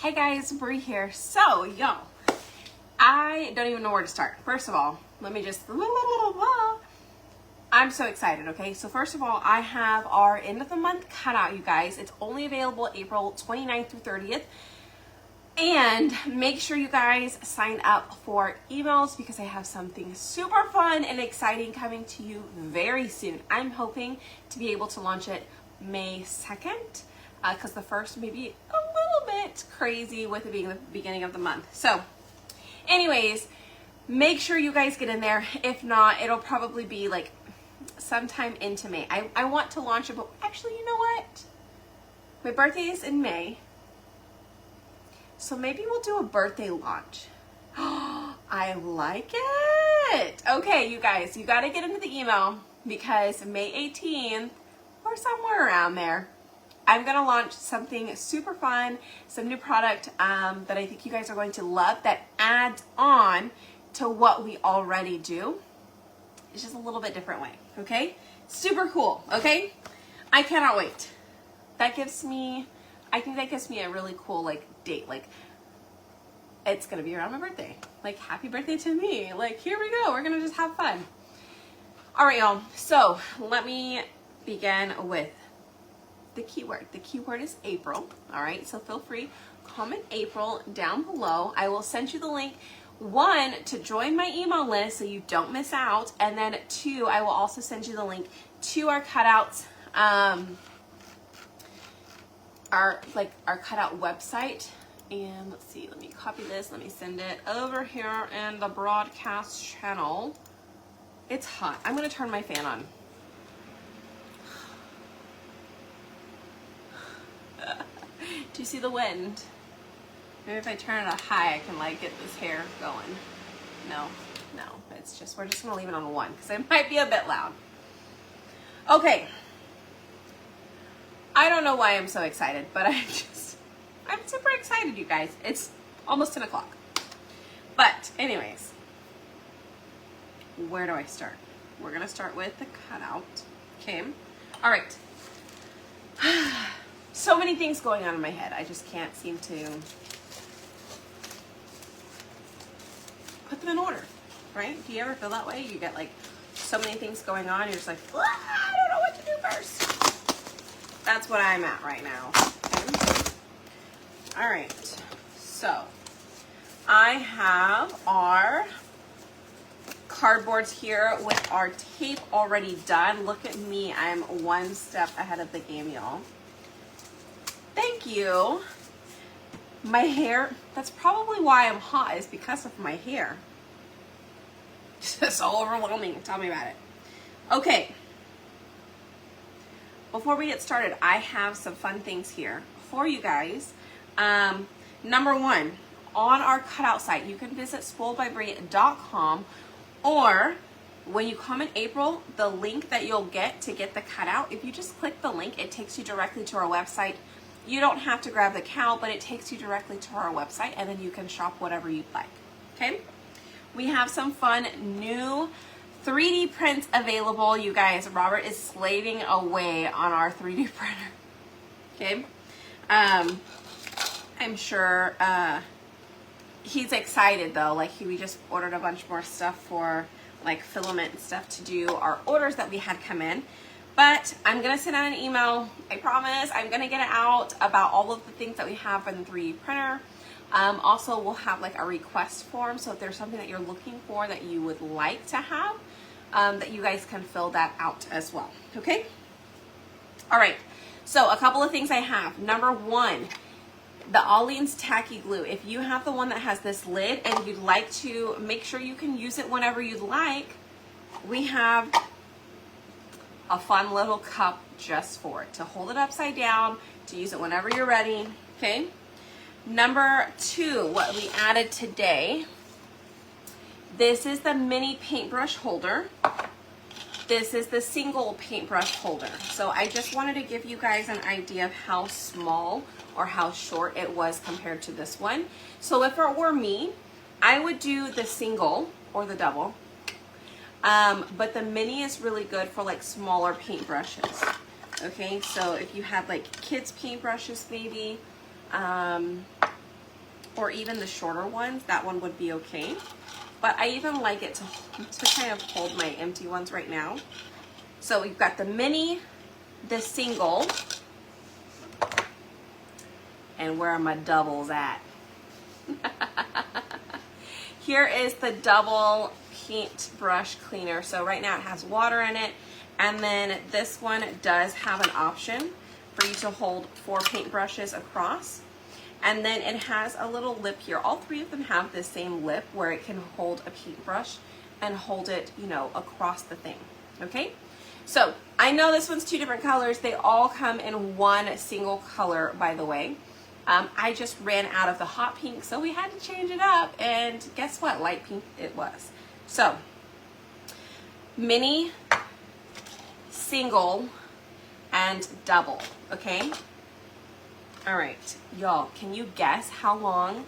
Hey guys, Bree here. So, yo, I don't even know where to start. First of all, let me just, I'm so excited, okay? So first of all, I have our end of the month cutout, you guys. It's only available April 29th through 30th. And make sure you guys sign up for emails because I have something super fun and exciting coming to you very soon. I'm hoping to be able to launch it May 2nd because the first may be a little bit crazy with it being the beginning of the month. So anyways, make sure you guys get in there. If not, it'll probably be like sometime into May. I want to launch it, but actually, you know what? My birthday is in May. So maybe we'll do a birthday launch. I like it. Okay, you guys, you got to get into the email because May 18th or somewhere around there, I'm going to launch something super fun, some new product that I think you guys are going to love that adds on to what we already do. It's just a little bit different way, okay? Super cool, okay? I cannot wait. That gives me, I think that gives me a really cool like date. Like it's gonna be around my birthday. Like happy birthday to me. Like here we go. We're gonna just have fun. All right, y'all. So let me begin with the keyword. The keyword is April. All right. So feel free, comment April down below. I will send you the link. 1, to join my email list so you don't miss out, and then 2, I will also send you the link to our cutouts. Our cutout website, and let's see, let me copy this, let me send it over here in the broadcast channel. It's hot. I'm gonna turn my fan on. Do you see the wind? Maybe if I turn it up high, I can like get this hair going. No, it's just, we're just gonna leave it on 1 because it might be a bit loud. Okay. I don't know why I'm so excited, but I'm super excited, you guys. It's almost 10 o'clock. But anyways, where do I start? We're going to start with the cutout. Okay. All right. So many things going on in my head. I just can't seem to put them in order, right? Do you ever feel that way? You get like so many things going on. You're just like, I don't know what to do first. That's what I'm at right now. Okay. All right, so I have our cardboards here with our tape already done. Look at me, I'm 1 step ahead of the game, y'all. Thank you. My hair, that's probably why I'm hot, is because of my hair. It's just so overwhelming. Tell me about it. Okay. Before we get started, I have some fun things here for you guys. Number 1, on our cutout site, you can visit spoiledbybrie.com, or when you comment April, the link that you'll get to get the cutout, if you just click the link, it takes you directly to our website. You don't have to grab the cow, but it takes you directly to our website, and then you can shop whatever you'd like. Okay? We have some fun new 3D prints available, you guys. Robert is slaving away on our 3D printer. Okay. I'm sure he's excited though. Like we just ordered a bunch more stuff for like filament and stuff to do our orders that we had come in. But I'm gonna send out an email. I promise. I'm gonna get it out about all of the things that we have in the 3D printer. Also, we'll have like a request form. So if there's something that you're looking for that you would like to have, that you guys can fill that out as well. Okay? All right. So a couple of things I have. Number 1, the Aleene's Tacky Glue. If you have the one that has this lid and you'd like to make sure you can use it whenever you'd like, we have a fun little cup just for it, to hold it upside down, to use it whenever you're ready. Okay? Number 2, what we added today. This is the mini paintbrush holder. This is the single paintbrush holder. So I just wanted to give you guys an idea of how small or how short it was compared to this one. So if it were me, I would do the single or the double. But the mini is really good for like smaller paintbrushes. Okay, so if you have like kids paintbrushes maybe, or even the shorter ones, that one would be okay. But I even like it to kind of hold my empty ones right now. So we've got the mini, the single, and where are my doubles at? Here is the double paintbrush cleaner. So right now it has water in it, and then this one does have an option for you to hold 4 paintbrushes across. And then it has a little lip here. All 3 of them have the same lip where it can hold a paintbrush and hold it, you know, across the thing, okay? So I know this one's 2 different colors. They all come in one single color, by the way. I just ran out of the hot pink, so we had to change it up, and guess what? Light pink it was. So, mini, single, and double, okay? All right, y'all, can you guess how long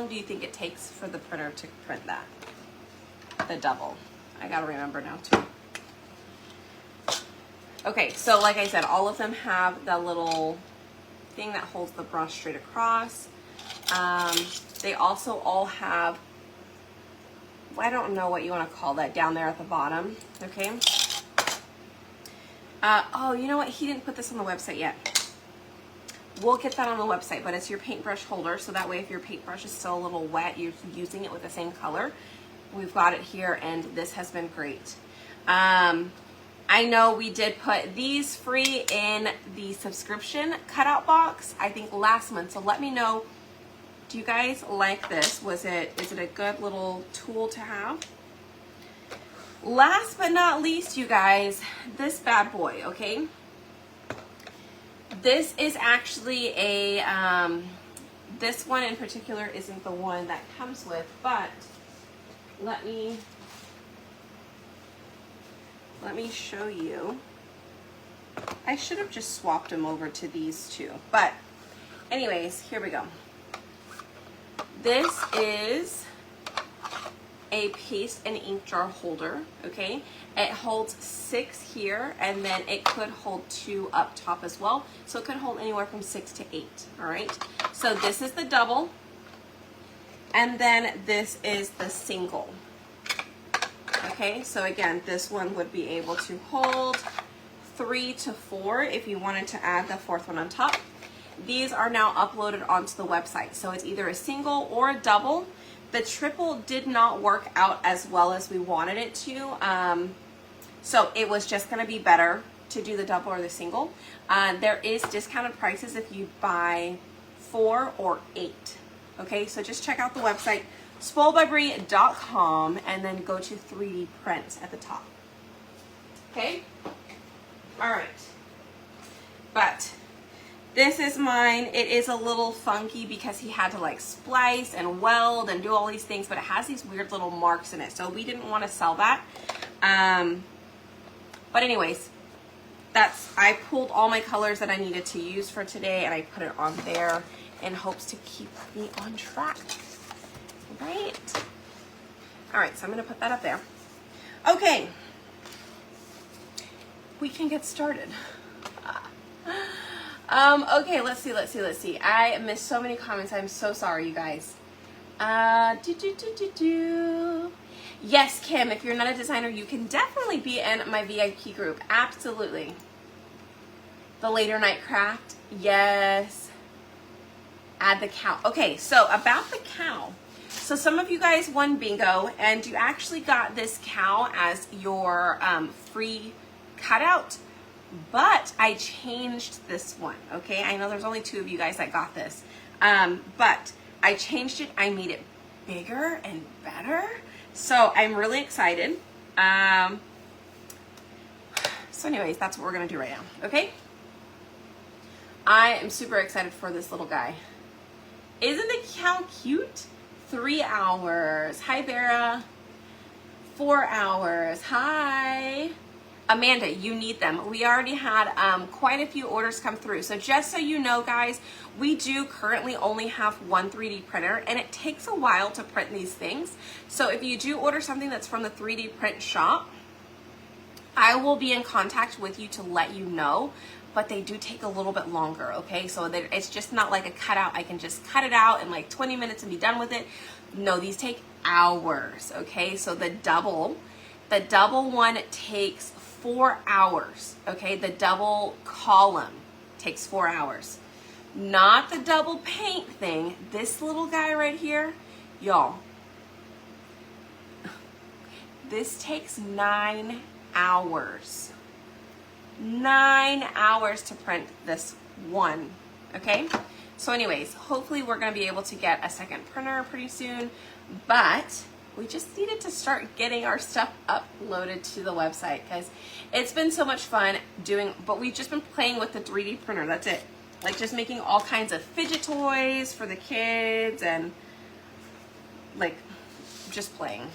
do you think it takes for the printer to print that? The double. I gotta remember now too. Okay, so like I said, all of them have the little thing that holds the brush straight across. They also all have, I don't know what you want to call that down there at the bottom, okay? Oh, you know what? He didn't put this on the website yet. We'll get that on the website, but it's your paintbrush holder, so that way if your paintbrush is still a little wet, you're using it with the same color. We've got it here, and this has been great. I know we did put these free in the subscription cutout box, I think last month, so let me know, do you guys like this? Is it a good little tool to have? Last but not least, you guys, this bad boy, okay? This is actually a, this one in particular isn't the one that comes with, but let me show you. I should have just swapped them over to these two, but anyways, here we go. This is a paste and ink jar holder, okay? It holds 6 here, and then it could hold 2 up top as well. So it could hold anywhere from 6 to 8, all right? So this is the double, and then this is the single. Okay, so again, this one would be able to hold 3 to 4 if you wanted to add the 4th one on top. These are now uploaded onto the website, so it's either a single or a double. The triple did not work out as well as we wanted it to, so it was just going to be better to do the double or the single. There is discounted prices if you buy 4 or 8. Okay, so just check out the website, spoiledbybrie.com, and then go to 3D print at the top. Okay? All right. But this is mine. It is a little funky because he had to like splice and weld and do all these things, but it has these weird little marks in it, so we didn't want to sell that. But anyways, I pulled all my colors that I needed to use for today, and I put it on there in hopes to keep me on track. Right? All right, so I'm going to put that up there. Okay. We can get started. Okay, let's see. I missed so many comments. I'm so sorry, you guys. Yes, Kim, if you're not a designer, you can definitely be in my VIP group. Absolutely. The later night craft. Yes. Add the cow. Okay, so about the cow. So some of you guys won bingo, and you actually got this cow as your free cutout, but I changed this one, okay? I know there's only 2 of you guys that got this, but I changed it. I made it bigger and better, so I'm really excited. So anyways, that's what we're gonna do right now, okay? I am super excited for this little guy. Isn't the cow cute? 3 hours. Hi, Vera. 4 hours. Hi. Amanda, you need them. We already had quite a few orders come through. So just so you know, guys, we do currently only have 1 3D printer, and it takes a while to print these things. So if you do order something that's from the 3D print shop, I will be in contact with you to let you know. but they do take a little bit longer, okay? So it's just not like a cutout. I can just cut it out in like 20 minutes and be done with it. No, these take hours, okay? So the double one takes 4 hours, okay? The double column takes 4 hours. Not the double paint thing. This little guy right here, y'all, this takes 9 hours. 9 hours to print this one, okay? So anyways, hopefully we're gonna be able to get a second printer pretty soon, but we just needed to start getting our stuff uploaded to the website because it's been so much fun doing, but we've just been playing with the 3D printer, that's it. Like just making all kinds of fidget toys for the kids and like just playing.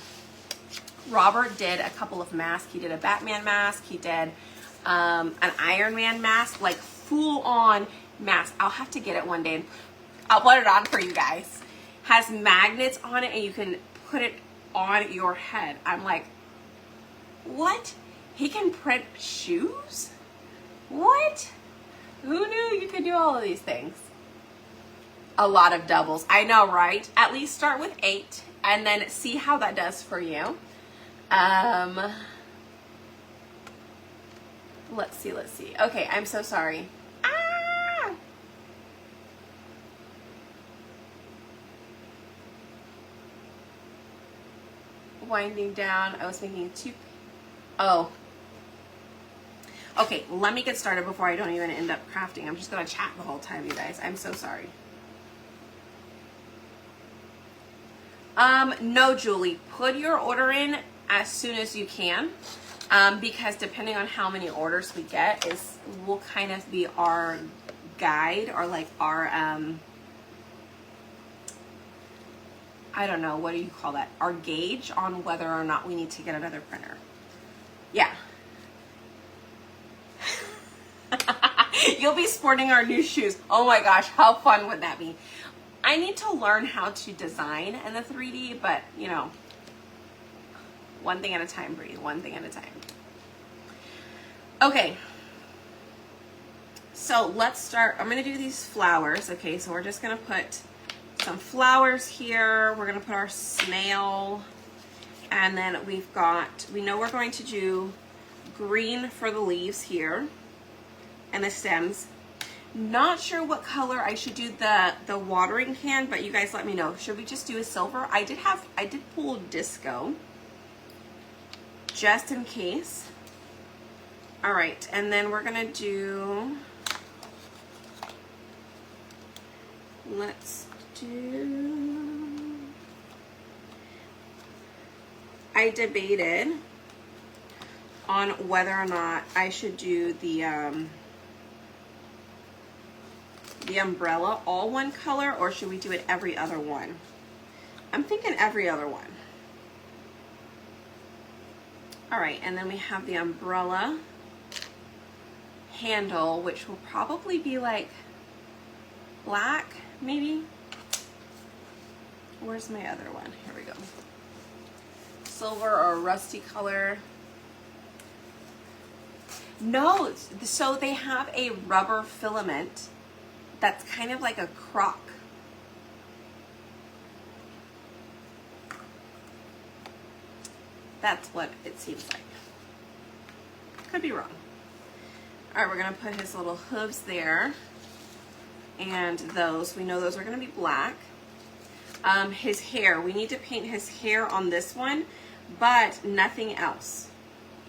Robert did a couple of masks. He did a Batman mask. He did an Iron Man mask, like full on mask. I'll have to get it one day and I'll put it on for you guys. Has magnets on it and you can put it on your head. I'm like, what? He can print shoes? What? Who knew you could do all of these things? A lot of doubles. I know, right? At least start with 8 and then see how that does for you. Let's see. Okay, I'm so sorry. Ah! Winding down. I was thinking oh. Okay, let me get started before I don't even end up crafting. I'm just gonna chat the whole time, you guys. I'm so sorry. No, Julie, put your order in as soon as you can, because depending on how many orders we get will kind of be our guide or like our, I don't know, what do you call that? Our gauge on whether or not we need to get another printer. Yeah. You'll be sporting our new shoes. Oh my gosh, how fun would that be? I need to learn how to design in the 3D, but you know, one thing at a time, Bree, one thing at a time. Okay, so let's start. I'm gonna do these flowers. Okay, so we're just gonna put some flowers here. We're gonna put our snail, and then we know we're going to do green for the leaves here and the stems. Not sure what color I should do the watering can, but you guys let me know. Should we just do a silver? I did pull disco just in case. All right, and then we're gonna do, I debated on whether or not I should do the umbrella all one color, or should we do it every other one? I'm thinking every other one. All right, and then we have the umbrella handle, which will probably be like black, maybe. Where's my other one? Here we go. Silver or rusty color. No, so they have a rubber filament that's kind of like a crock. That's what it seems like. Could be wrong. All right, we're gonna put his little hooves there. And those, we know those are gonna be black. His hair, we need to paint his hair on this one, but nothing else.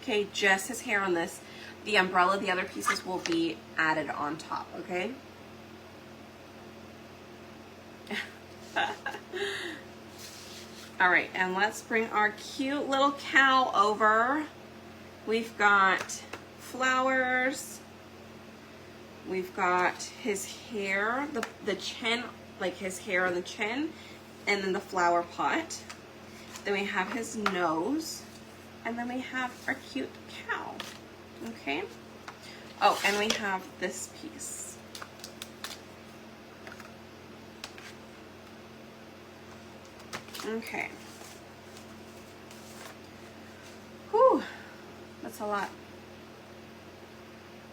Okay, just his hair on this. The umbrella, the other pieces will be added on top, okay? All right, and let's bring our cute little cow over. We've got flowers. We've got his hair, the chin, like his hair on the chin, and then the flower pot. Then we have his nose, and then we have our cute cow, okay? Oh, and we have this piece. Okay. Whew, that's a lot.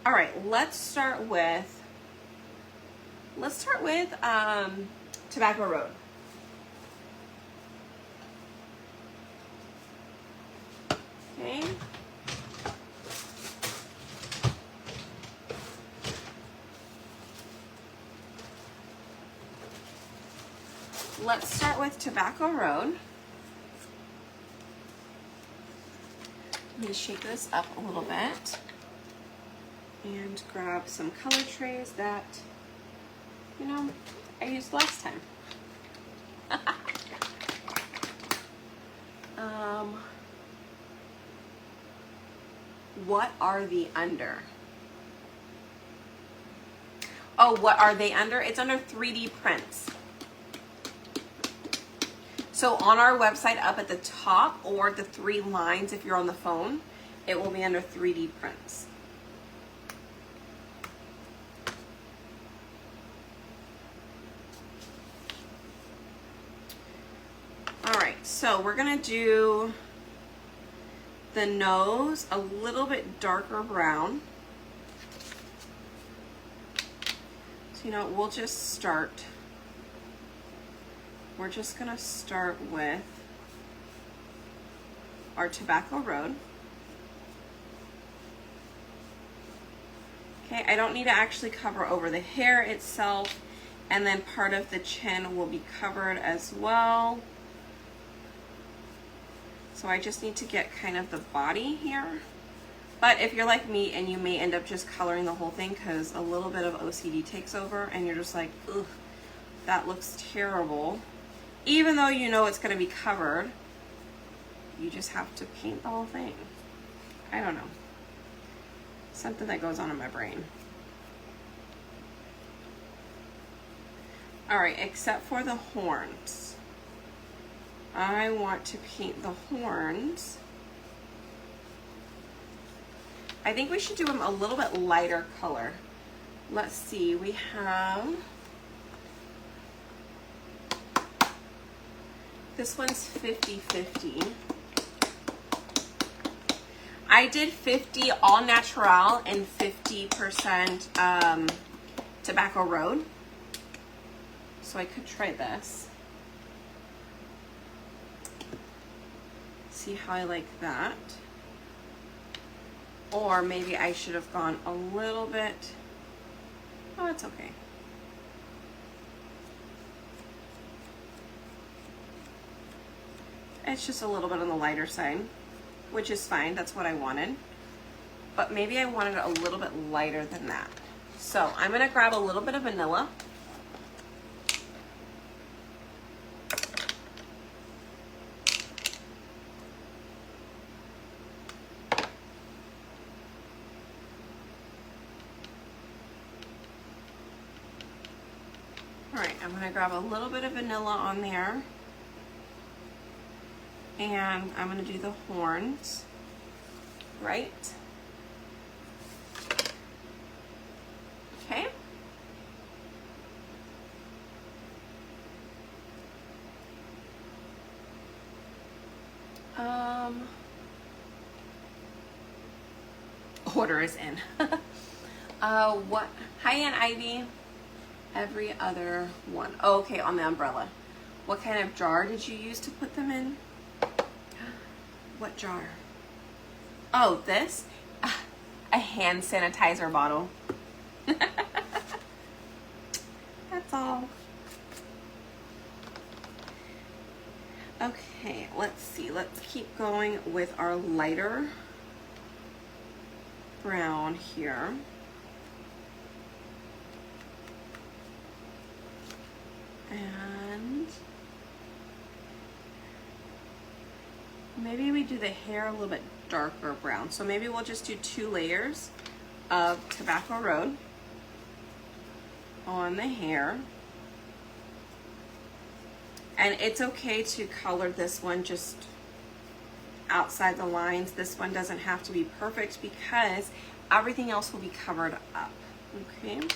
All right, let's start with Tobacco Road. Okay. Let's start with Tobacco Road. Let me shake this up a little bit and grab some color trays that, you know, I used last time. What are the under? Oh, what are they under? It's under 3D prints. So on our website up at the top, or the 3 lines if you're on the phone, it will be under 3D prints. All right, so we're gonna do the nose a little bit darker brown. So, you know, we'll just start. We're just gonna start with our Tobacco Road. Okay, I don't need to actually cover over the hair itself, and then part of the chin will be covered as well. So I just need to get kind of the body here. But if you're like me and you may end up just coloring the whole thing because a little bit of OCD takes over and you're just like, ugh, that looks terrible. Even though you know it's going to be covered, you just have to paint the whole thing. I don't know. Something that goes on in my brain. All right, except for the horns. I want to paint the horns. I think we should do them a little bit lighter color. Let's see, we have, this one's 50-50. I did 50 all natural and 50% Tobacco Road. So I could try this. See how I like that. Or maybe I should have gone a little bit, oh, it's okay. It's just a little bit on the lighter side, which is fine, that's what I wanted. But maybe I wanted it a little bit lighter than that. So I'm gonna grab a little bit of vanilla. All right, I'm gonna grab a little bit of vanilla on there. And I'm gonna do the horns, right? Okay. Order is in. What? Hi, Aunt Ivy. Every other one. Oh, okay, on the umbrella. What kind of jar did you use to put them in? What jar? Oh, this? A hand sanitizer bottle. That's all. Okay, let's see. Let's keep going with our lighter brown here. And maybe we do the hair a little bit darker brown. So maybe we'll just do 2 layers of Tobacco Road on the hair. And it's okay to color this one just outside the lines. This one doesn't have to be perfect because everything else will be covered up. Okay.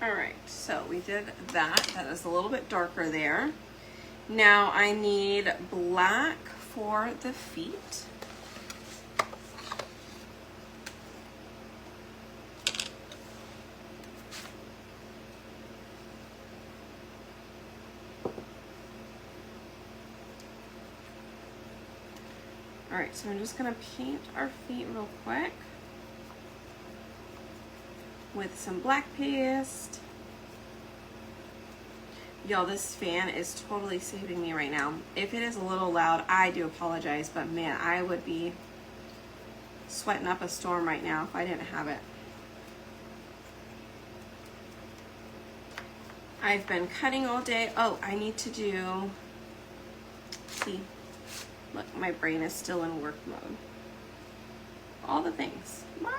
All right, so we did that. That is a little bit darker there. Now I need black for the feet. All right, so I'm just gonna paint our feet real quick with some black paste. Y'all, this fan is totally saving me right now. If it is a little loud, I do apologize, but man, I would be sweating up a storm right now if I didn't have it. I've been cutting all day. Oh, I need to do, see, look, my brain is still in work mode. All the things. Ah.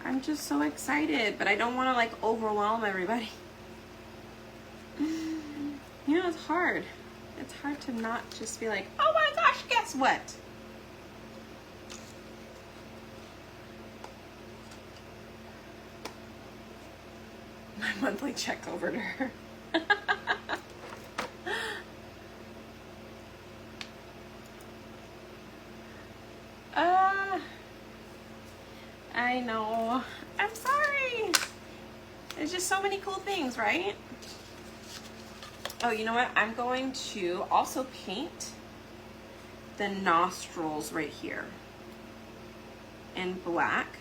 I'm just so excited, but I don't want to like overwhelm everybody. You know, it's hard. It's hard to not just be like, oh my gosh, guess what? My monthly check over to her. I know. I'm sorry. There's just so many cool things, right? Oh, you know what? I'm going to also paint the nostrils right here in black.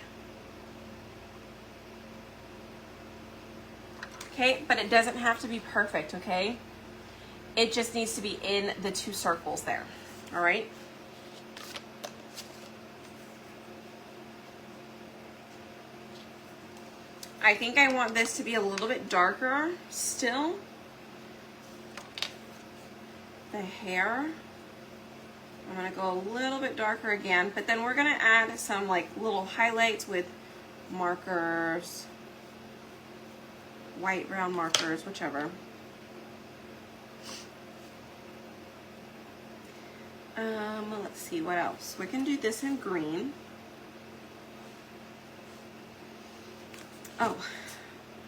Okay, but it doesn't have to be perfect, okay? It just needs to be in the two circles there, all right? I think I want this to be a little bit darker still. The hair, I'm gonna go a little bit darker again, but then we're gonna add some like little highlights with markers, white, brown markers, whichever. Let's see what else. We can do this in green. Oh,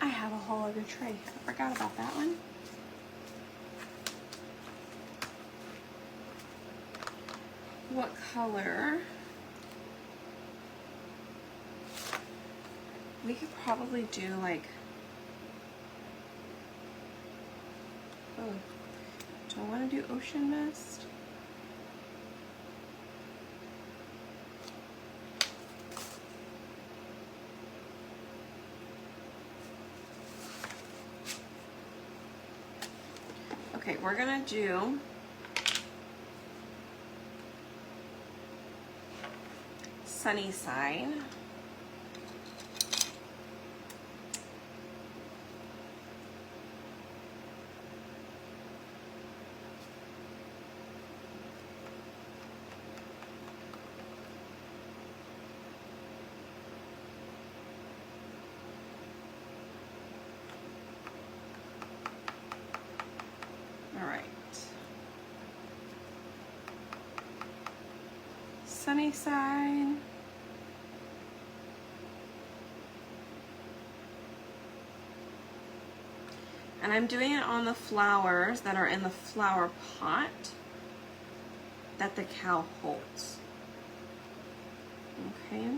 I have a whole other tray. I forgot about that one. What color? We could probably do like, oh, do I want to do ocean mist? Okay, we're gonna do sunny side. All right. Sunny side. And I'm doing it on the flowers that are in the flower pot that the cow holds. Okay.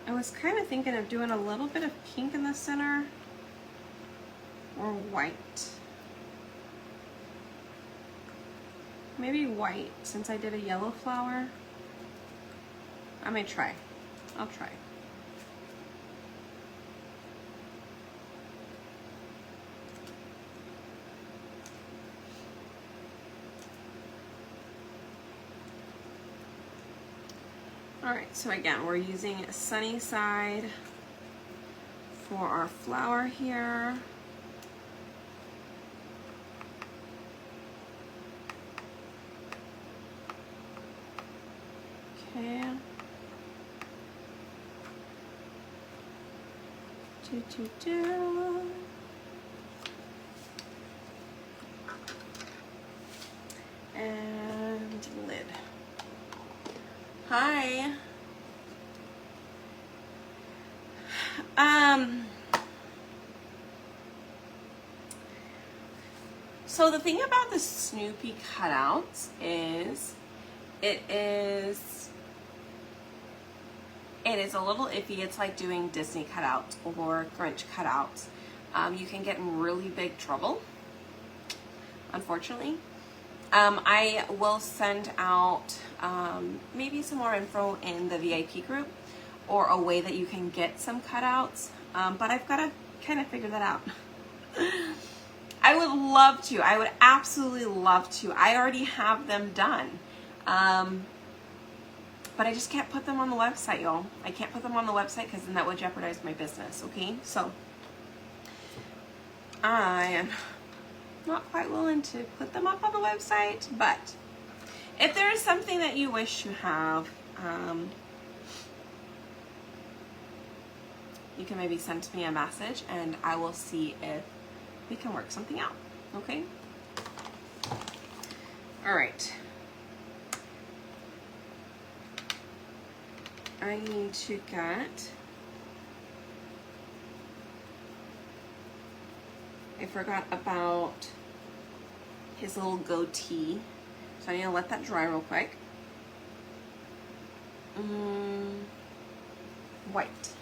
I was kind of thinking of doing a little bit of pink in the center or white. Maybe white since I did a yellow flower. I may try. I'll try. All right, so again, we're using sunny side for our flower here. Okay. Do, do, do. And lid. Hi. So the thing about the Snoopy cutouts is it is a little iffy. It's like doing Disney cutouts or Grinch cutouts. You can get in really big trouble, unfortunately. I will send out maybe some more info in the VIP group or a way that you can get some cutouts, but I've got to kind of figure that out. I would love to. I would absolutely love to. I already have them done. But I just can't put them on the website, y'all. I can't put them on the website because then that would jeopardize my business, okay? So I am not quite willing to put them up on the website, but if there is something that you wish to have, you can maybe send me a message and I will see if we can work something out, okay? All right. I need to get, I forgot about his little goatee, so I need to let that dry real quick. White.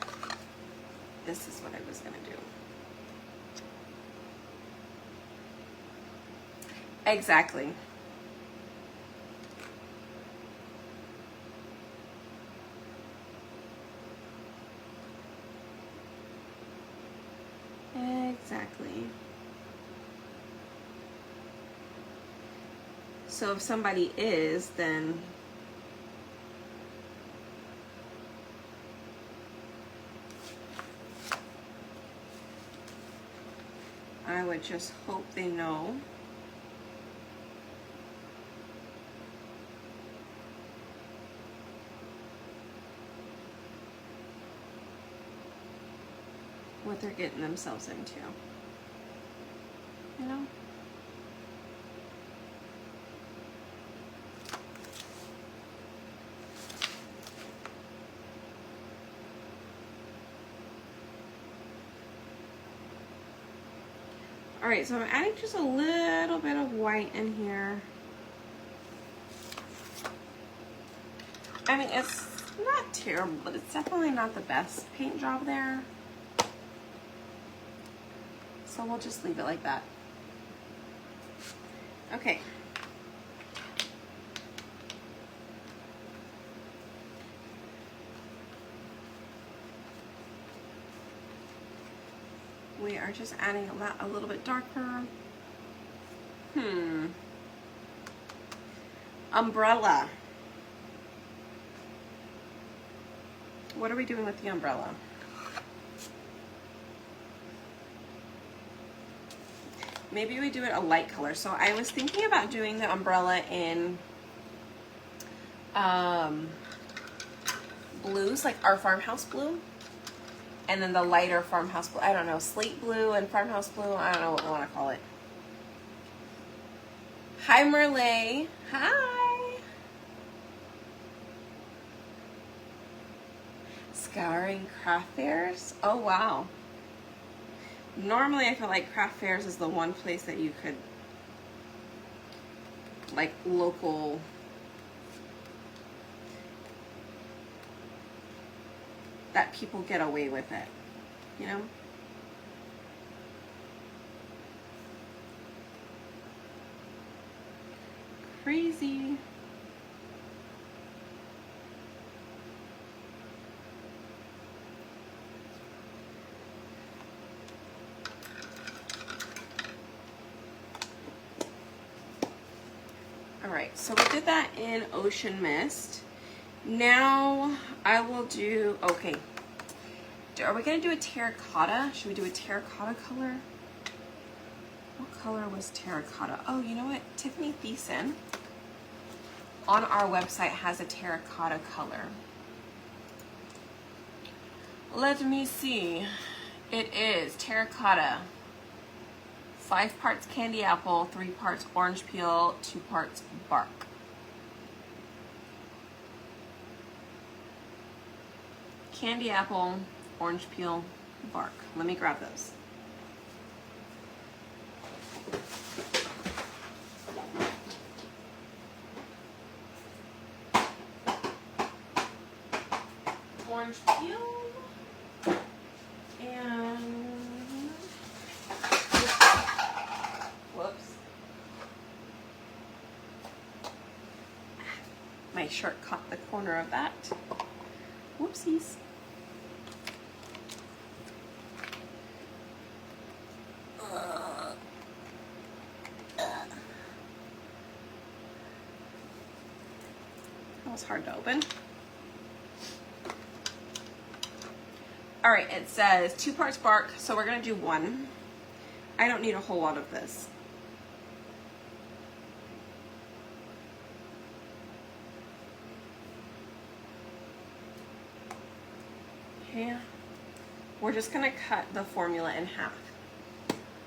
This is what I was gonna do. Exactly. Exactly. So if somebody is, then I would just hope they know. What they're getting themselves into, you know? All right, so I'm adding just a little bit of white in here. I mean, it's not terrible, but it's definitely not the best paint job there. So we'll just leave it like that. Okay. We are just adding a little bit darker. Umbrella. What are we doing with the umbrella? Maybe we do it a light color. So I was thinking about doing the umbrella in blues, like our farmhouse blue. And then the lighter farmhouse blue. I don't know, slate blue and farmhouse blue. I don't know what we want to call it. Hi, Merle. Hi. Scouring craft fairs. Oh, wow. Normally, I feel like craft fairs is the one place that you could, like, local, that people get away with it, you know? Crazy. All right, so we did that in Ocean Mist. Now I will do, okay, are we gonna do a terracotta? Should we do a terracotta color? What color was terracotta? Oh, you know what? Tiffany Thiessen on our website has a terracotta color. Let me see It is terracotta. 5 parts candy apple, 3 parts orange peel, 2 parts bark. Candy apple, orange peel, bark. Let me grab those. Orange peel and whoops, my shirt caught the corner of that. Whoopsies. That was hard to open. All right, it says 2 parts bark, so we're gonna do 1. I don't need a whole lot of this. Okay, we're just gonna cut the formula in half.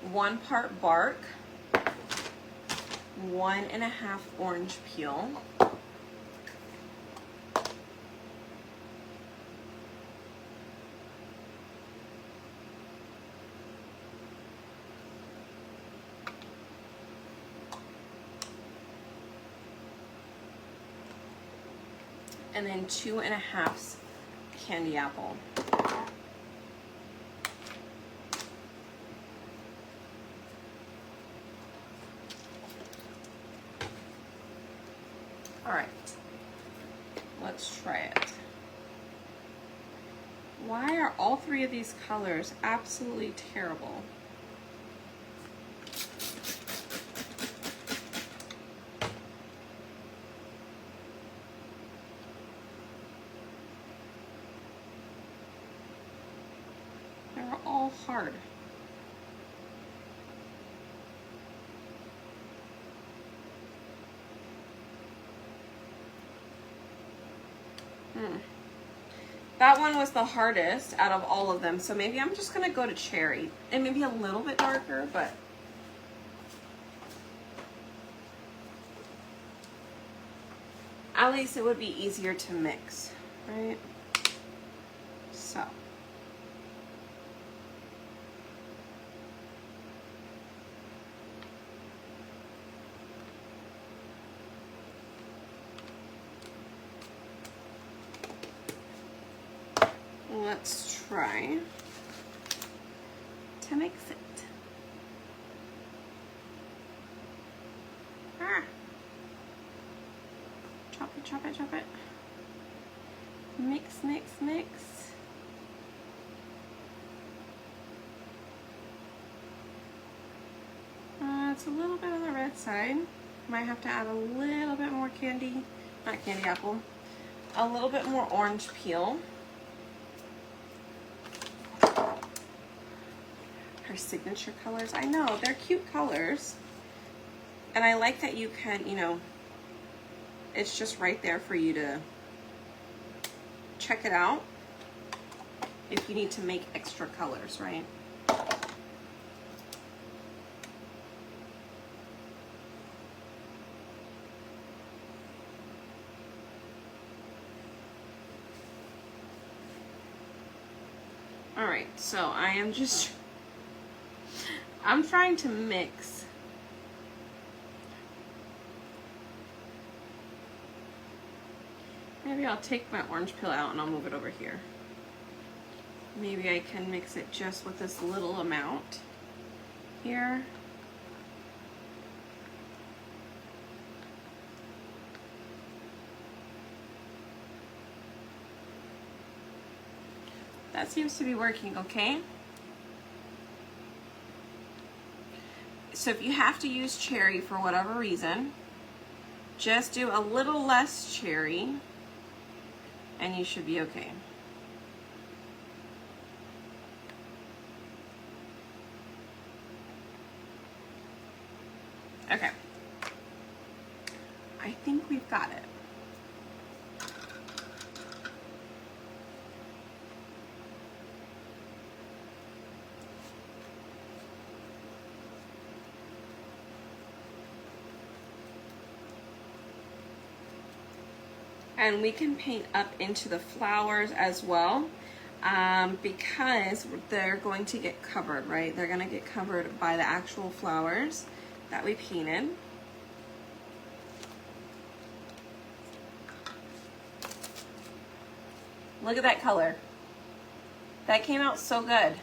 1 part bark, 1.5 orange peel, and then 2.5 candy apple. All right, let's try it. Why are all 3 of these colors absolutely terrible? They're all hard. That one was the hardest out of all of them, so maybe I'm just gonna go to cherry. It may be a little bit darker, but at least it would be easier to mix, right? So. Let's try to mix it. Ah. Chop it, chop it, chop it. Mix, mix, mix. It's a little bit on the red side. Might have to add a little bit more candy, not candy apple, a little bit more orange peel. Her signature colors. I know, they're cute colors. And I like that you can, you know, it's just right there for you to check it out if you need to make extra colors, right? All right, so I'm trying to mix. Maybe I'll take my orange peel out and I'll move it over here. Maybe I can mix it just with this little amount here. That seems to be working okay. So if you have to use cherry for whatever reason, just do a little less cherry and you should be okay. Okay. I think we've got it. And we can paint up into the flowers as well, because they're going to get covered, right? They're gonna get covered by the actual flowers that we painted. Look at that color. That came out so good.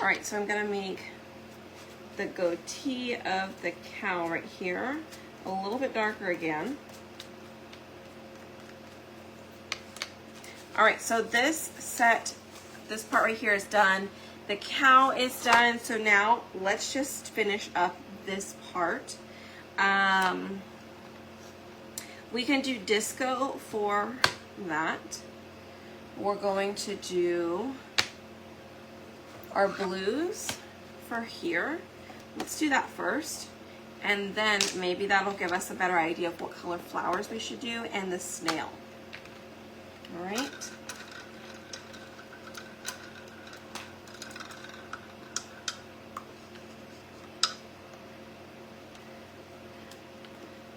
All right, so I'm gonna make the goatee of the cow right here a little bit darker again. All right, so this part right here is done. The cow is done, so now let's just finish up this part. We can do disco for that. We're going to do our blues for here. Let's do that first, and then maybe that'll give us a better idea of what color flowers we should do, and the snail. All right.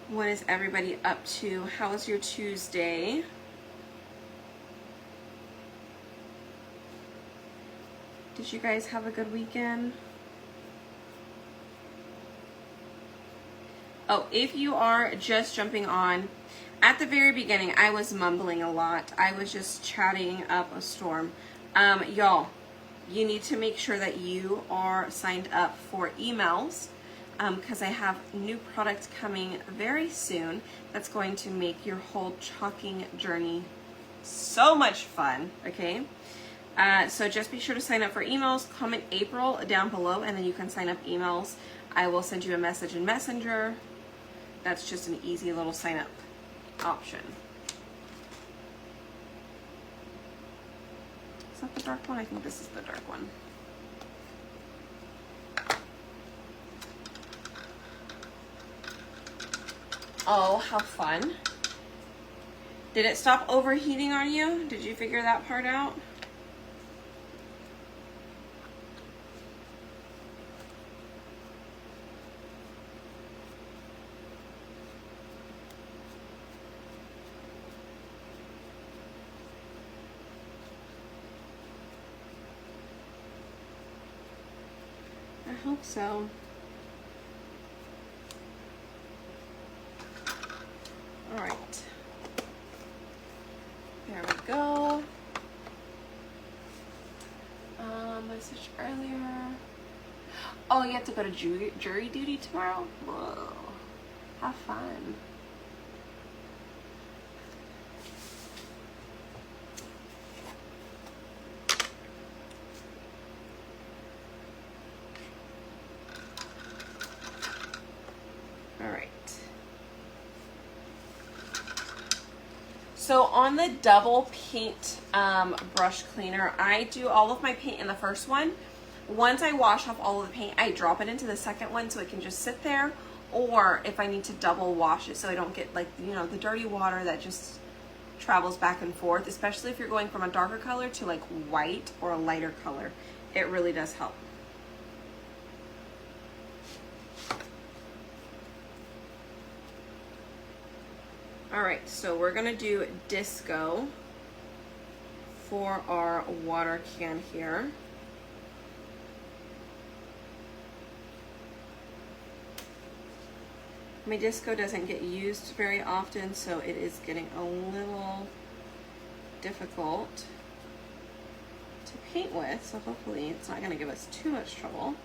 What is everybody up to? How was your Tuesday? Did you guys have a good weekend? Oh, if you are just jumping on, at the very beginning, I was mumbling a lot. I was just chatting up a storm. Y'all, you need to make sure that you are signed up for emails, because I have new products coming very soon that's going to make your whole chalking journey so much fun, okay? So just be sure to sign up for emails. Comment April down below, and then you can sign up emails. I will send you a message in Messenger. That's just an easy little sign up option. Is that the dark one? I think this is the dark one. Oh, how fun. Did it stop overheating on you? Did you figure that part out? I hope so. All right. There we go. Message earlier. Oh, you have to go to jury duty tomorrow? Whoa. Have fun. So on the double paint brush cleaner, I do all of my paint in the first one. Once I wash off all of the paint, I drop it into the second one so it can just sit there, or if I need to double wash it so I don't get, like, you know, the dirty water that just travels back and forth, especially if you're going from a darker color to like white or a lighter color. It really does help. All right, so we're gonna do disco for our water can here. My disco doesn't get used very often, so it is getting a little difficult to paint with, so hopefully it's not gonna give us too much trouble.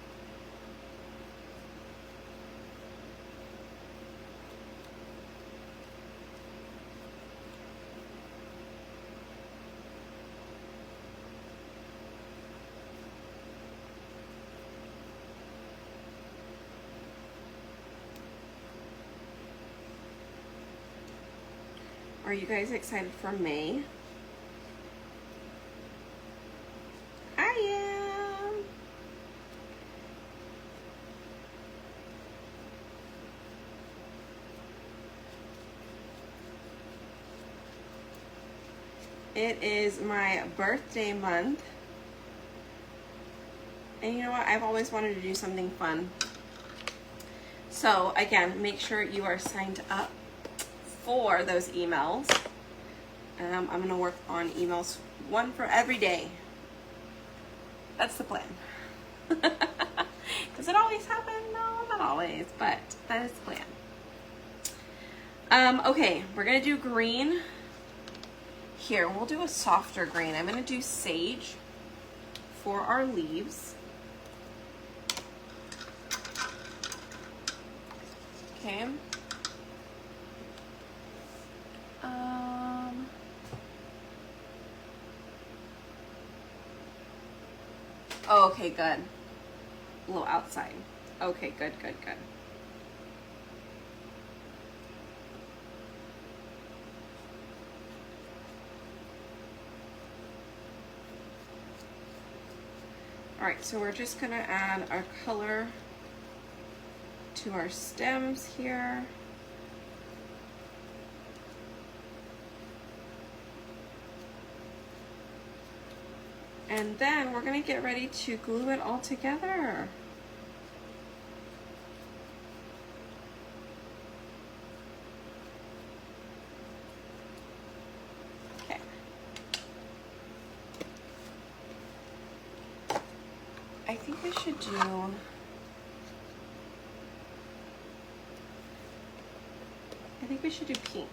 Are you guys excited for May? I am. It is my birthday month. And you know what? I've always wanted to do something fun. So again, make sure you are signed up for those emails. I'm gonna work on emails, one for every day. That's the plan. Does it always happen? No, not always, but that is the plan. Okay, we're gonna do green. Here, we'll do a softer green. I'm gonna do sage for our leaves. Okay. Oh, okay, good. A little outside. Okay, good, good, good. All right, so we're just gonna add our color to our stems here. And then we're gonna get ready to glue it all together. Okay. I think we should do pink.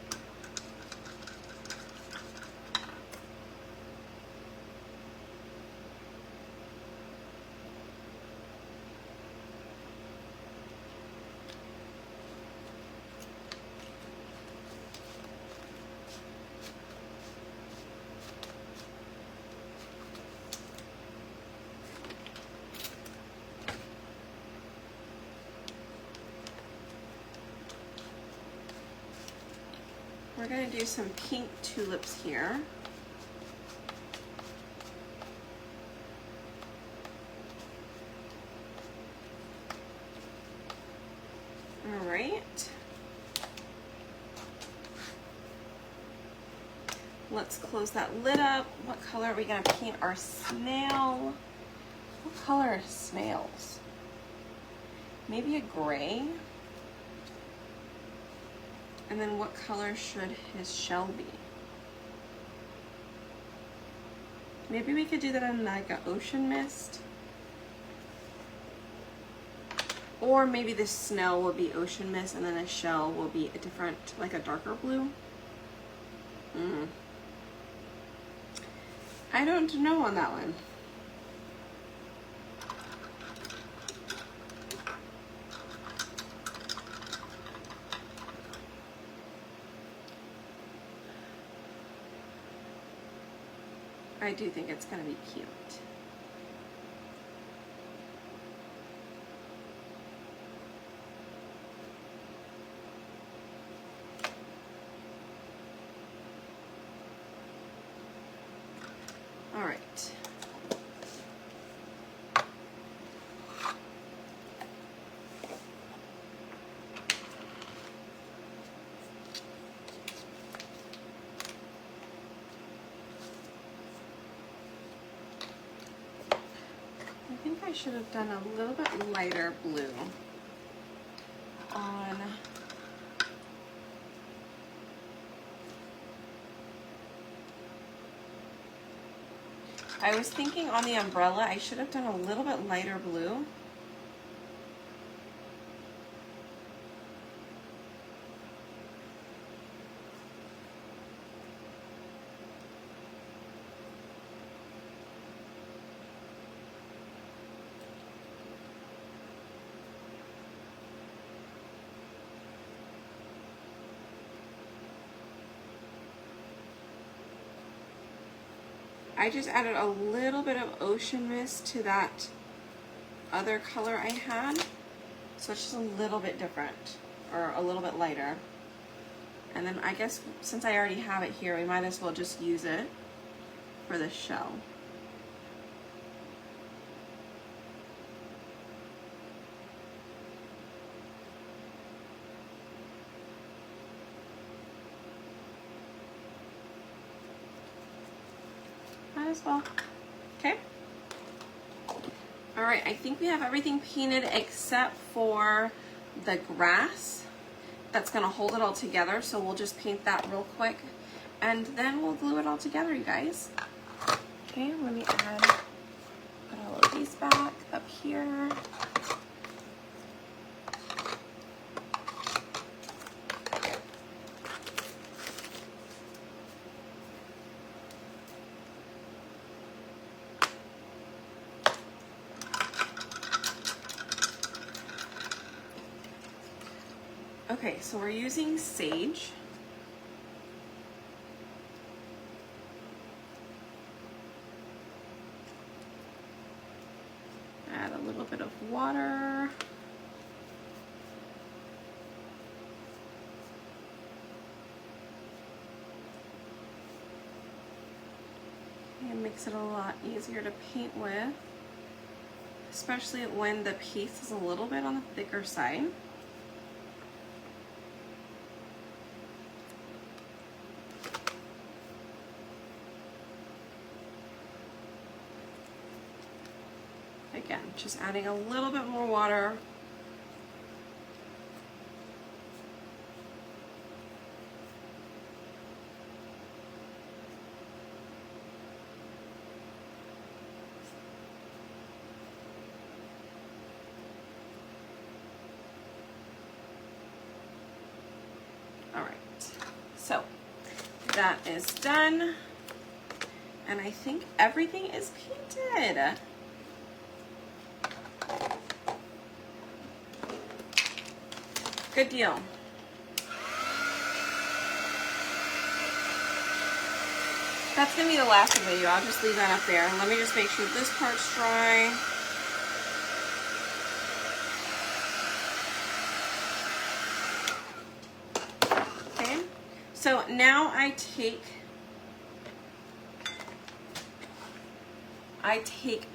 We're going to do some pink tulips here. All right. Let's close that lid up. What color are we going to paint our snail? What color are snails? Maybe a gray. And then what color should his shell be? Maybe we could do that in like an ocean mist. Or maybe the snail will be ocean mist and then the shell will be a different, like a darker blue. I don't know on that one. I do think it's going to be cute. All right. I think I should have done a little bit lighter blue on I was thinking on the umbrella I should have done a little bit lighter blue. I just added a little bit of ocean mist to that other color I had. So it's just a little bit different, or a little bit lighter. And then I guess since I already have it here, we might as well just use it for the shell. As well. Okay. All right, I think we have everything painted except for the grass that's gonna hold it all together. So we'll just paint that real quick and then we'll glue it all together, you guys. Okay, let me put all of these back up here. Okay, so we're using sage. Add a little bit of water. It makes it a lot easier to paint with, especially when the paste is a little bit on the thicker side. Again, just adding a little bit more water. All right, so that is done. And I think everything is painted. Good deal. That's gonna be the last of the video. I'll just leave that up there. And let me just make sure this part's dry. Okay, so now I take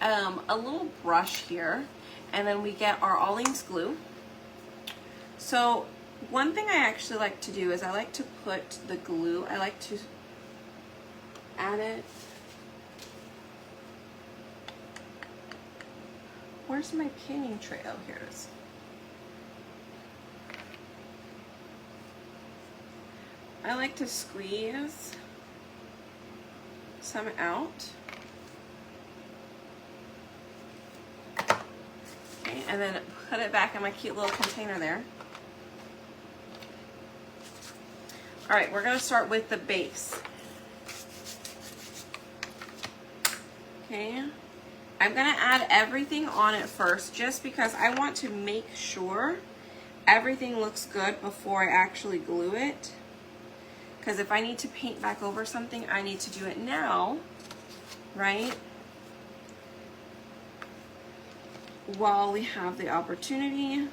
a little brush here, and then we get our Allings glue. So one thing I actually like to do is I like to put the glue, I like to add it. Where's my painting tray? Oh, here it is. I like to squeeze some out. Okay, and then put it back in my cute little container there. All right, we're gonna start with the base. Okay, I'm gonna add everything on it first just because I want to make sure everything looks good before I actually glue it. Because if I need to paint back over something, I need to do it now, right? While we have the opportunity.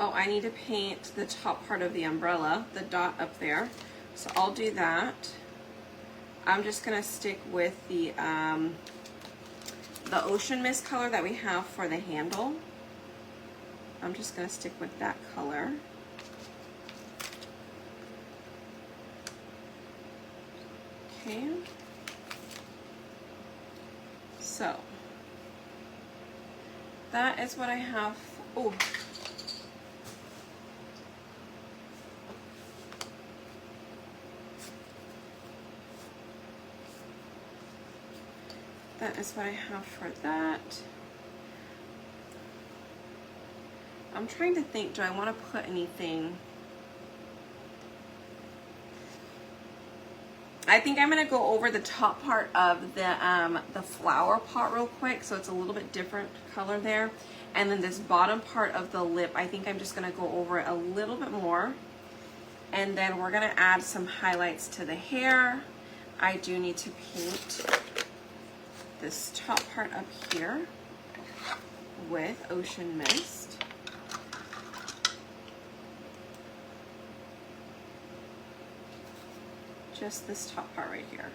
Oh, I need to paint the top part of the umbrella, the dot up there. So I'll do that. I'm just gonna stick with the ocean mist color that we have for the handle. I'm just gonna stick with that color. Okay. So that is what I have. Oh. That is what I have for that. I'm trying to think, do I want to put anything? I think I'm gonna go over the top part of the flower pot real quick, so it's a little bit different color there. And then this bottom part of the lip, I think I'm just gonna go over it a little bit more. And then we're gonna add some highlights to the hair. I do need to paint this top part up here with Ocean Mist. Just this top part right here.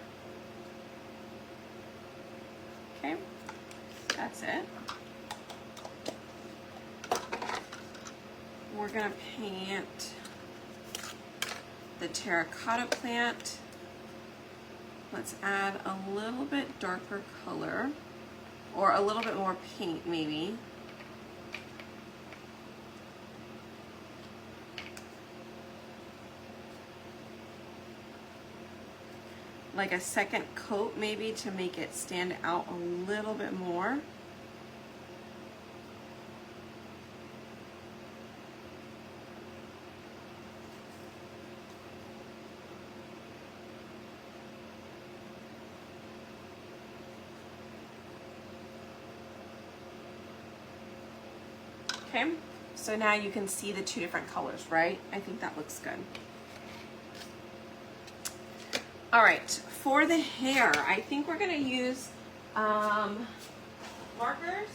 Okay, that's it. We're gonna paint the terracotta plant. Let's add a little bit darker color, or a little bit more paint maybe. Like a second coat maybe to make it stand out a little bit more. Okay, so now you can see the two different colors, right? I think that looks good. All right, for the hair, I think we're gonna use markers.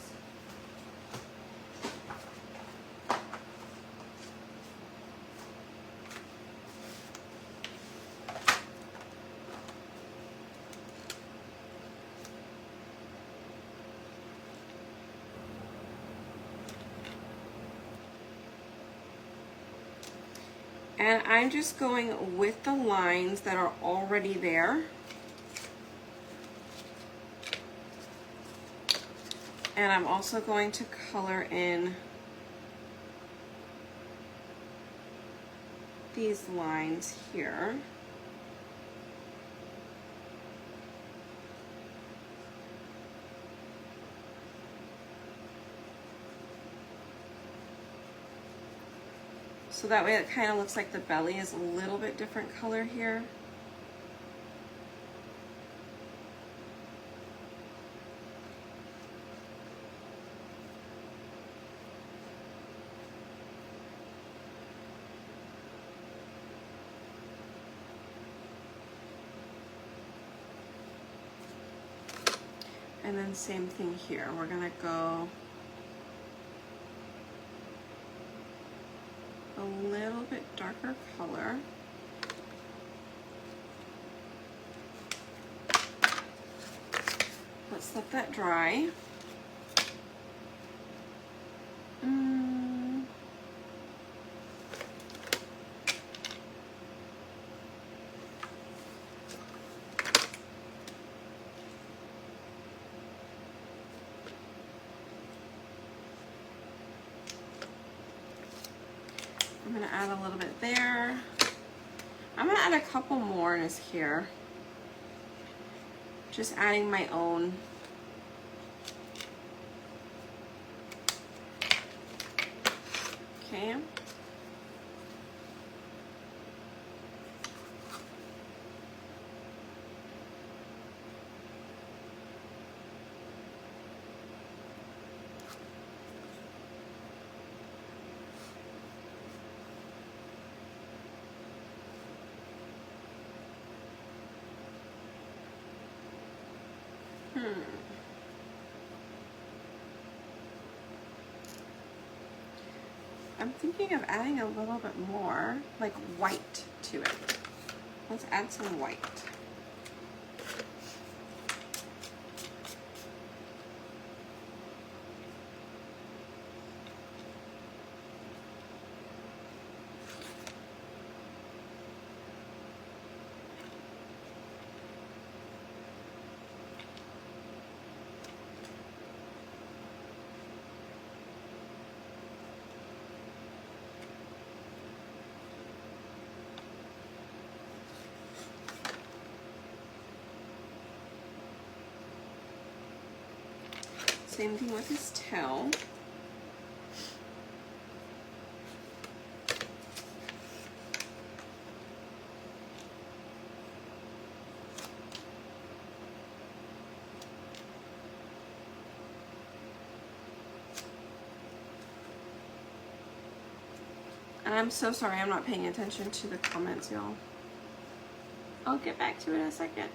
And I'm just going with the lines that are already there. And I'm also going to color in these lines here. So that way it kind of looks like the belly is a little bit different color here. And then same thing here. We're gonna go a little bit darker color. Let's let that dry. I'm gonna add a little bit there. I'm gonna add a couple more in his hair. Just adding my own. Okay. I'm thinking of adding a little bit more, like white to it. Let's add some white. Same thing with his tail. I'm so sorry, I'm not paying attention to the comments, y'all. I'll get back to it in a second.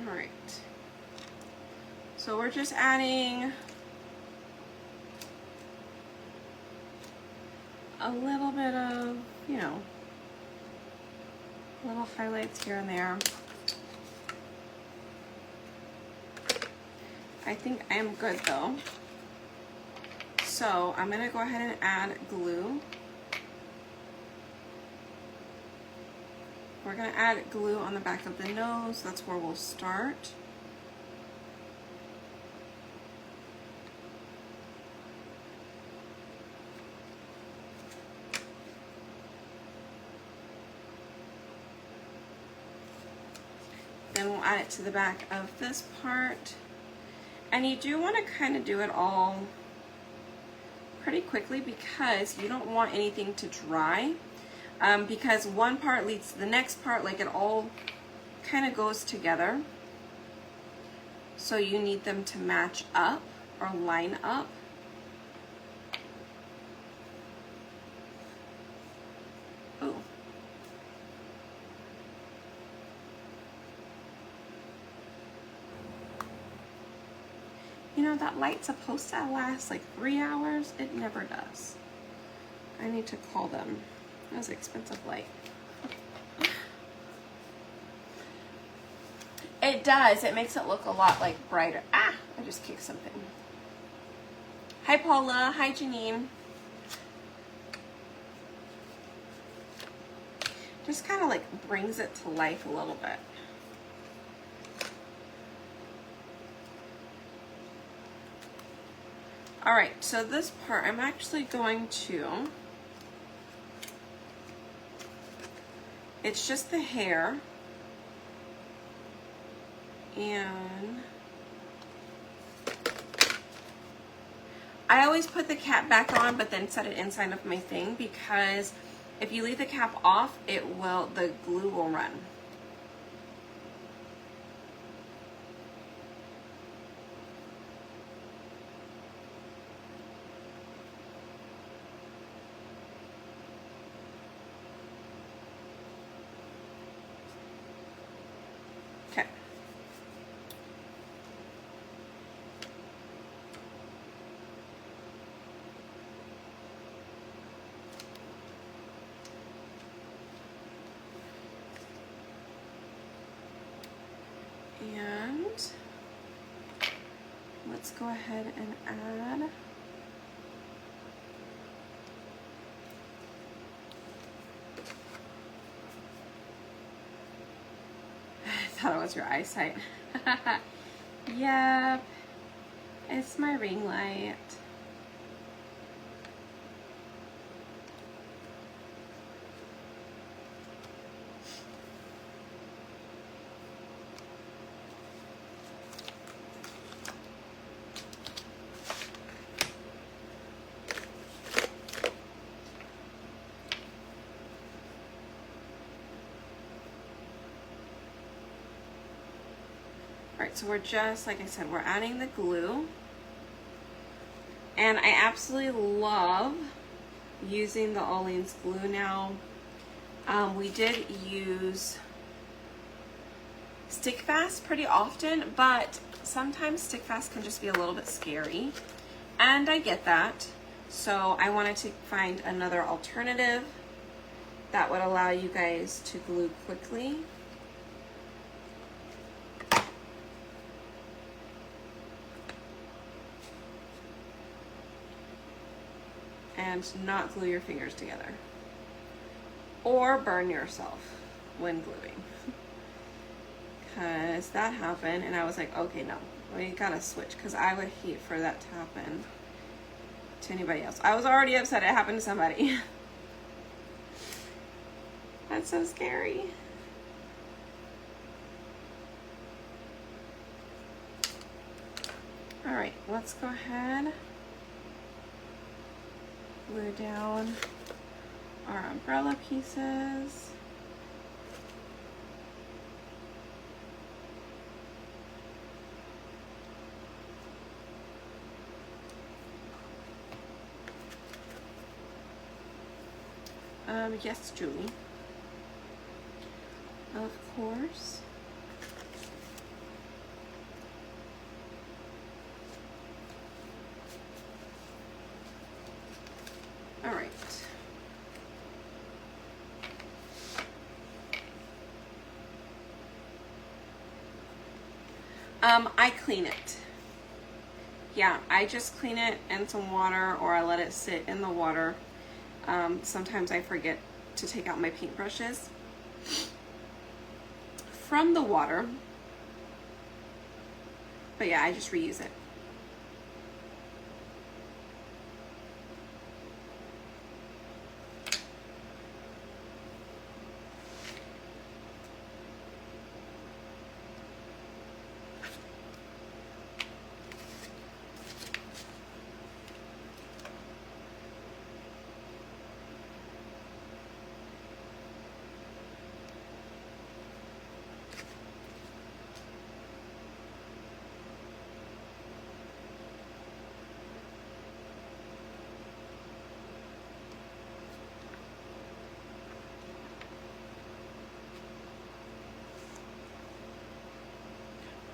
All right, so we're just adding a little bit of, you know, little highlights here and there. I think I'm good though. So I'm gonna go ahead and add glue. We're going to add glue on the back of the nose. That's where we'll start. Then we'll add it to the back of this part. And you do want to kind of do it all pretty quickly because you don't want anything to dry. Because one part leads to the next part, like it all kind of goes together. So you need them to match up or line up. Ooh. You know, that light's supposed to last like 3 hours. It never does. I need to call them. That was an expensive light. It does. It makes it look a lot like brighter. Ah, I just kicked something. Hi, Paula. Hi, Janine. Just kind of like brings it to life a little bit. All right, so this part I'm actually going to, it's just the hair, and I always put the cap back on but then set it inside of my thing, because if you leave the cap off, the glue will run. And let's go ahead and add I thought it was your eyesight. Yep, it's my ring light. Alright, so we're just, like I said, we're adding the glue. And I absolutely love using the Aleene's glue now. We did use Stick Fast pretty often, but sometimes Stick Fast can just be a little bit scary. And I get that. So I wanted to find another alternative that would allow you guys to glue quickly. and not glue your fingers together or burn yourself when gluing, because that happened and I was like, okay, no, we gotta switch, because I would hate for that to happen to anybody else. I was already upset it happened to somebody. That's so scary. All right, let's go ahead, glue down our umbrella pieces. Yes, Julie. Of course. All right. I clean it. Yeah, I just clean it in some water, or I let it sit in the water. Sometimes I forget to take out my paintbrushes from the water. But yeah, I just reuse it.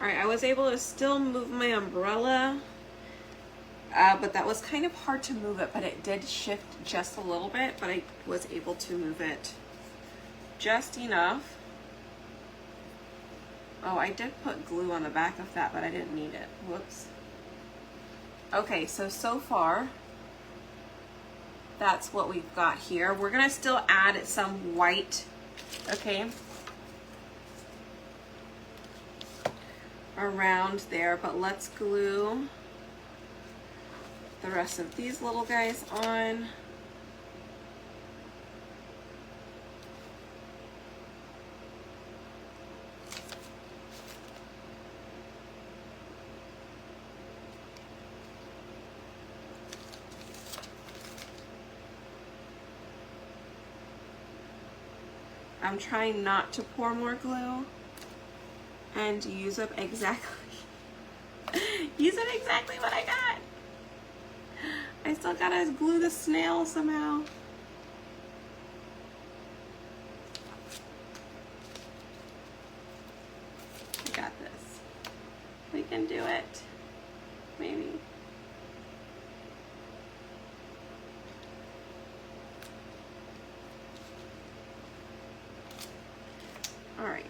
All right, I was able to still move my umbrella, but that was kind of hard to move it, but it did shift just a little bit, but I was able to move it just enough. Oh, I did put glue on the back of that, but I didn't need it. Whoops. Okay, so far, that's what we've got here. We're gonna still add some white, okay, around there, but let's glue the rest of these little guys on. I'm trying not to pour more glue and use up exactly what I got. I still gotta glue the snail somehow. We got this. We can do it. Maybe. All right.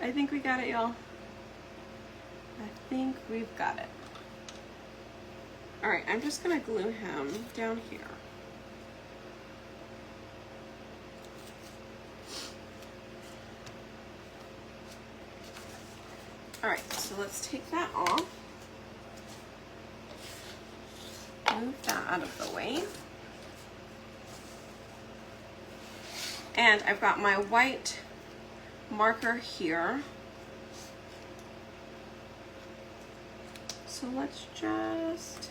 I think we got it, y'all. I think we've got it. All right, I'm just gonna glue him down here. All right, so let's take that off. Move that out of the way. And I've got my white marker here. So let's just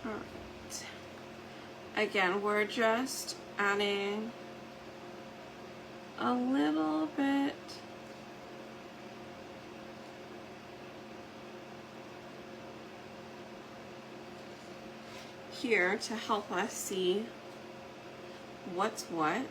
All right. Again, we're just adding a little bit here to help us see what's what.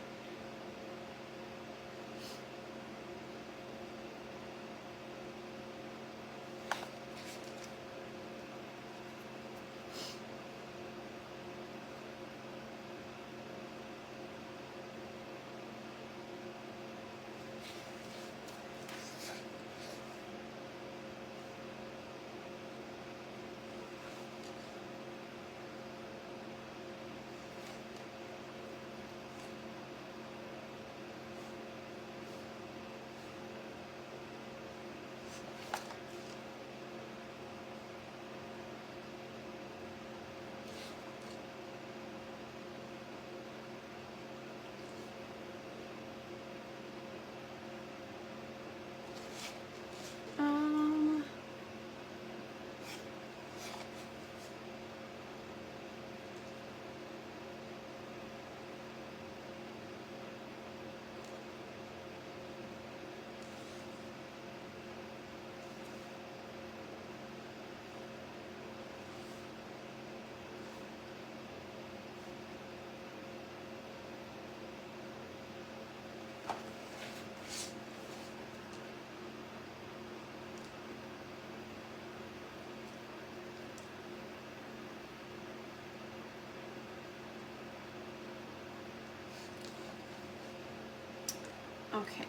Okay.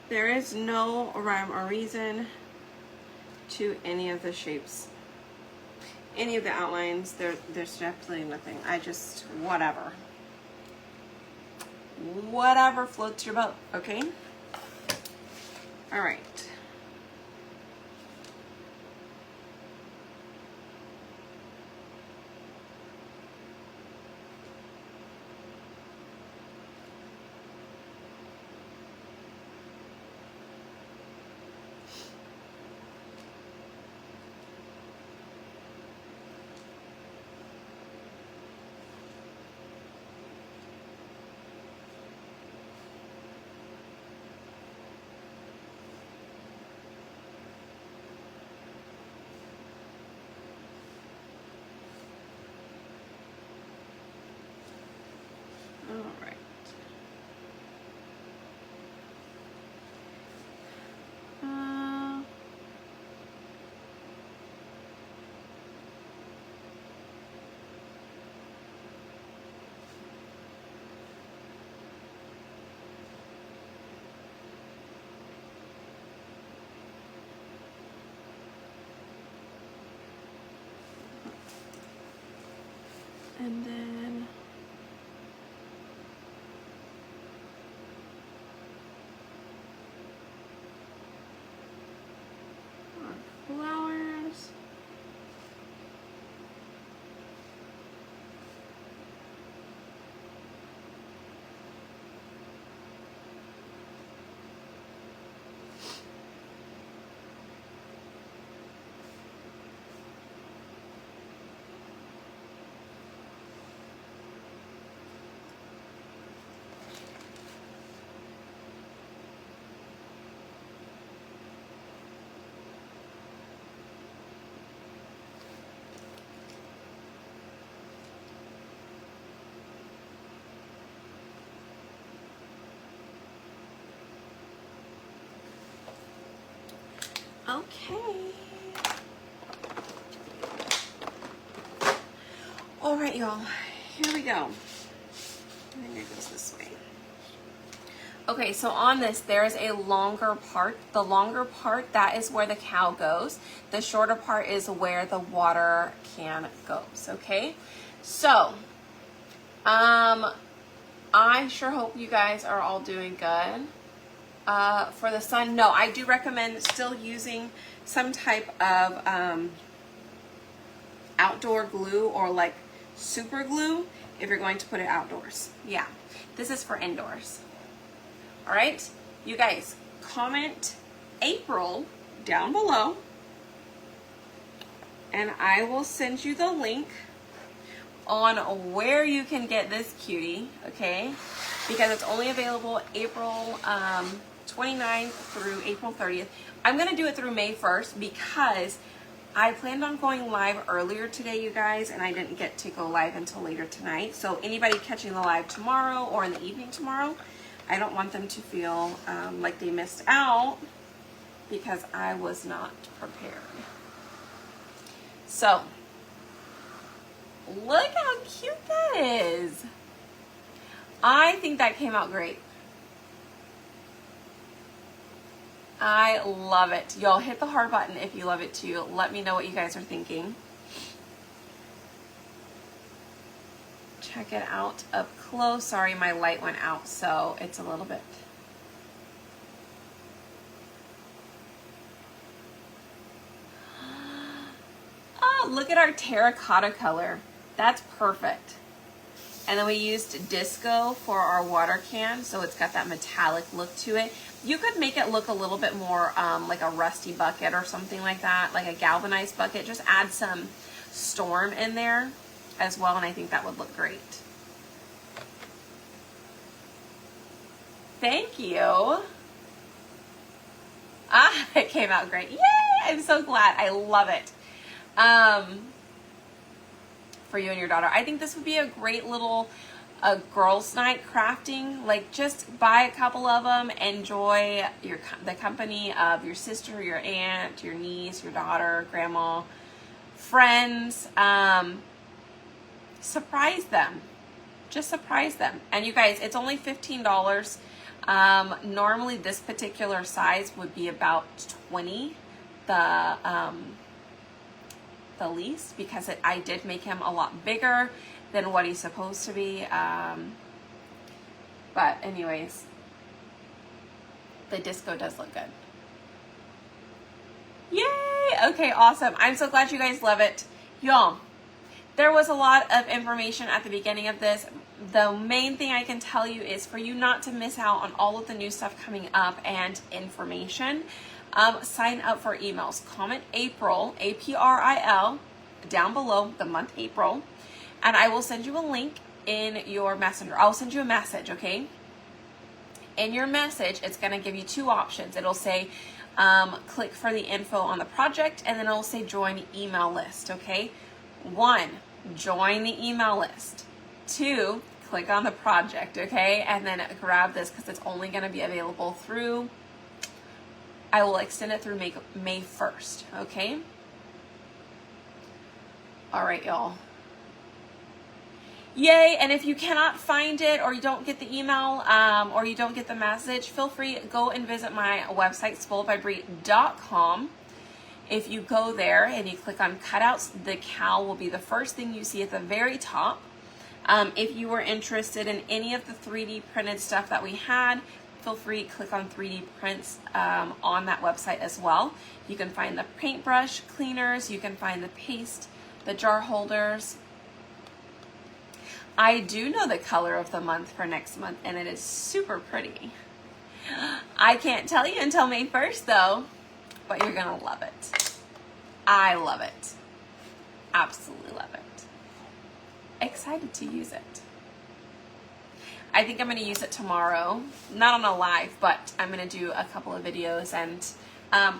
There is no rhyme or reason to any of the shapes. Any of the outlines, there's definitely nothing. I just, whatever. Whatever floats your boat, okay? All right. All right. And then our flowers. Okay. All right, y'all. Here we go. I think it goes this way. Okay, so on this, there is a longer part. The longer part, that is where the cow goes. The shorter part is where the water can goes, okay? So, I sure hope you guys are all doing good. For the sun, no, I do recommend still using some type of outdoor glue or like super glue if you're going to put it outdoors. Yeah, this is for indoors. All right, you guys, comment April down below and I will send you the link on where you can get this cutie, okay? Because it's only available April 29th through April 30th. I'm gonna do it through May 1st because I planned on going live earlier today, you guys, and I didn't get to go live until later tonight. So anybody catching the live tomorrow or in the evening tomorrow, I don't want them to feel like they missed out because I was not prepared. So, look how cute that is. I think that came out great. I love it. Y'all hit the heart button if you love it too. Let me know what you guys are thinking. Check it out up close. Sorry, my light went out, so it's a little bit. Oh, look at our terracotta color. That's perfect. And then we used disco for our water can, so it's got that metallic look to it. You could make it look a little bit more like a rusty bucket or something like that, like a galvanized bucket. Just add some storm in there as well, and I think that would look great. Thank you. Ah, it came out great. Yay! I'm so glad. I love it. For you and your daughter. I think this would be a great little girls' night crafting. Like, just buy a couple of them, enjoy the company of your sister, your aunt, your niece, your daughter, grandma, friends. Surprise them. Just surprise them. And you guys, it's only $15. Normally this particular size would be about $20. The least, because I did make him a lot bigger than what he's supposed to be. But anyways, the disco does look good. Yay! Okay, awesome. I'm so glad you guys love it. Y'all, there was a lot of information at the beginning of this. The main thing I can tell you is for you not to miss out on all of the new stuff coming up and information. Sign up for emails. Comment April, April, down below, the month April, and I will send you a link in your messenger. I'll send you a message, okay? In your message, it's going to give you two options. It'll say click for the info on the project, and then it'll say join email list, okay? 1, join the email list. 2, click on the project, okay? And then grab this because it's only going to be available through, I will extend it through May 1st, okay? All right, y'all. Yay, and if you cannot find it or you don't get the email or you don't get the message, feel free to go and visit my website, spoiledbybrie.com. If you go there and you click on cutouts, the cow will be the first thing you see at the very top. If you were interested in any of the 3D printed stuff that we had, feel free to click on 3D prints on that website as well. You can find the paintbrush cleaners, you can find the paste, the jar holders. I do know the color of the month for next month, and it is super pretty. I can't tell you until May 1st though, but you're gonna love it. I love it. Absolutely love it. Excited to use it. I think I'm going to use it tomorrow, not on a live, but I'm going to do a couple of videos and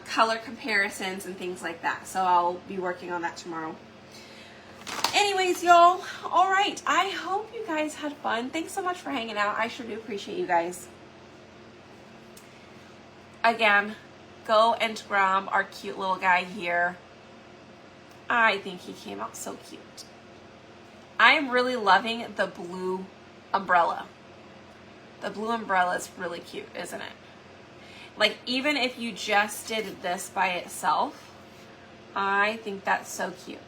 color comparisons and things like that. So I'll be working on that tomorrow. Anyways, y'all, all right. I hope you guys had fun. Thanks so much for hanging out. I sure do appreciate you guys. Again, go and grab our cute little guy here. I think he came out so cute. I am really loving the blue umbrella. The blue umbrella is really cute, isn't it? Like, even if you just did this by itself, I think that's so cute.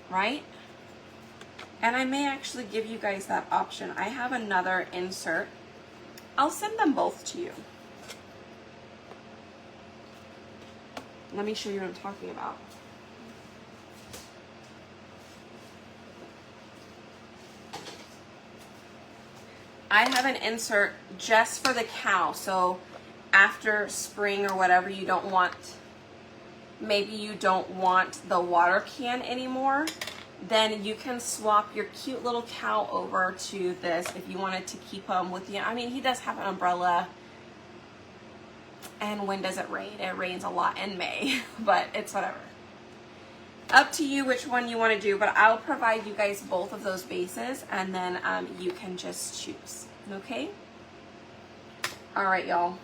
Right? And I may actually give you guys that option. I have another insert. I'll send them both to you. Let me show you what I'm talking about. I have an insert just for the cow. So after spring or whatever, you don't want, maybe you don't want the water can anymore, then you can swap your cute little cow over to this if you wanted to keep him with you. I mean, he does have an umbrella. And when does it rain? It rains a lot in May, but it's whatever. Up to you which one you want to do, but I'll provide you guys both of those bases, and then you can just choose, okay? All right, y'all.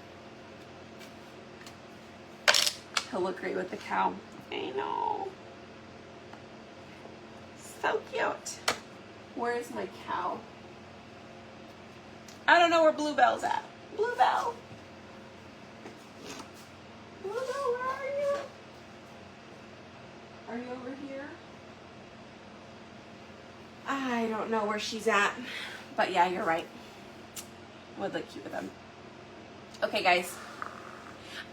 He'll look great with the cow. I know. So cute. Where's my cow? I don't know where Bluebell's at. Bluebell. Bluebell, where are you? Are you over here? I don't know where she's at. But yeah, you're right. Would look cute with them. Okay, guys.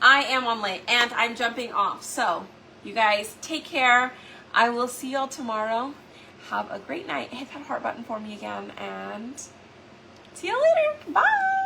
I am on late and I'm jumping off. So, you guys take care. I will see y'all tomorrow. Have a great night. Hit that heart button for me again and see you later. Bye.